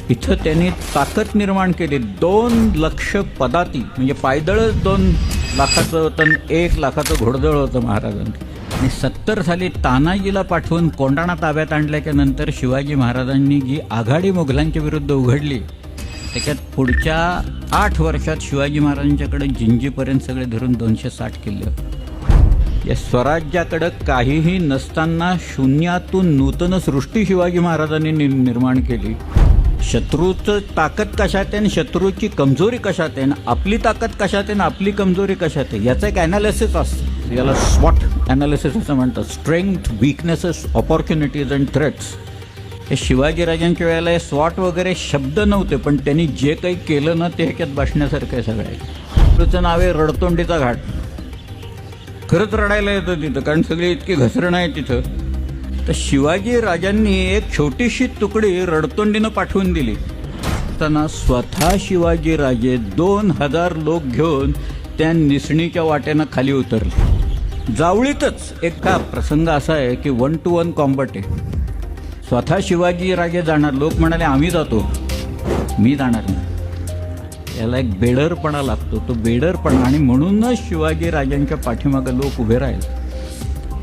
इथं त्यांनी ताकद निर्माण केली. 2 लक्ष पदाती म्हणजे पायदळच 2 लाखाचं होतं आणि 1 लाखाचं घोडदळ होतं महाराजांचं. आणि 70 साली तानाजीला पाठवून कोंढाणा ताब्यात आणल्याच्या नंतर शिवाजी महाराजांनी जी आघाडी मुघलांच्या विरुद्ध उघडली त्याच्यात पुढच्या 8 वर्षात शिवाजी महाराजांच्याकडे जिंजीपर्यंत सगळे धरून 260 किल्ले होते. या स्वराज्याकडं काहीही नसताना शून्यातून नूतन सृष्टी शिवाजी महाराजांनी निर्माण केली. शत्रूचं ताकद कशात आहे आणि शत्रूची कमजोरी कशात आहे, आपली ताकद कशात आहे आणि आपली कमजोरी कशात आहे, याचं एक ॲनालिसिस असतं. याला स्वॉट ॲनालिसिस असं म्हणतात. Strength, weaknesses, opportunities and threats. हे शिवाजीराजांच्या वेळेला हे स्वॉट वगैरे शब्द नव्हते, पण त्यांनी जे काही केलं ना ते ह्याच्यात बसण्यासारखं आहे. सगळ्या त्याचं नाव आहे रडतोंडीचा घाट. खरंच रडायला येतं तिथं, कारण सगळी इतकी घसरण आहे तिथं. तर शिवाजी राजांनी एक छोटीशी तुकडी रडतोंडीनं पाठवून दिली. असताना स्वतः शिवाजीराजे 2000 लोक घेऊन त्या निसणीच्या वाटेनं खाली उतरले. जावळीतच एक का प्रसंग असा आहे की 1 to 1 कॉम्बॅट आहे. स्वतः शिवाजीराजे जाणार, लोक म्हणाले आम्ही जातो, मी जाणार नाही. याला एक बेडरपणा लागतो, तो बेडरपणा. आणि म्हणूनच शिवाजीराजांच्या पाठीमागे लोक उभे राहिले.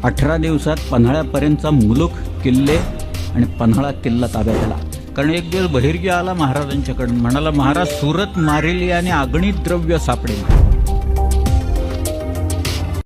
18 दिवसात पन्हाळ्यापर्यंतचा मुलूक किल्ले आणि पन्हाळा किल्ला ताब्यात आला. कारण एक दिवस बहिर्जी आला महाराजांच्याकडून, म्हणाला महाराज सुरत मारेली आणि अगणित द्रव्य सापडेल.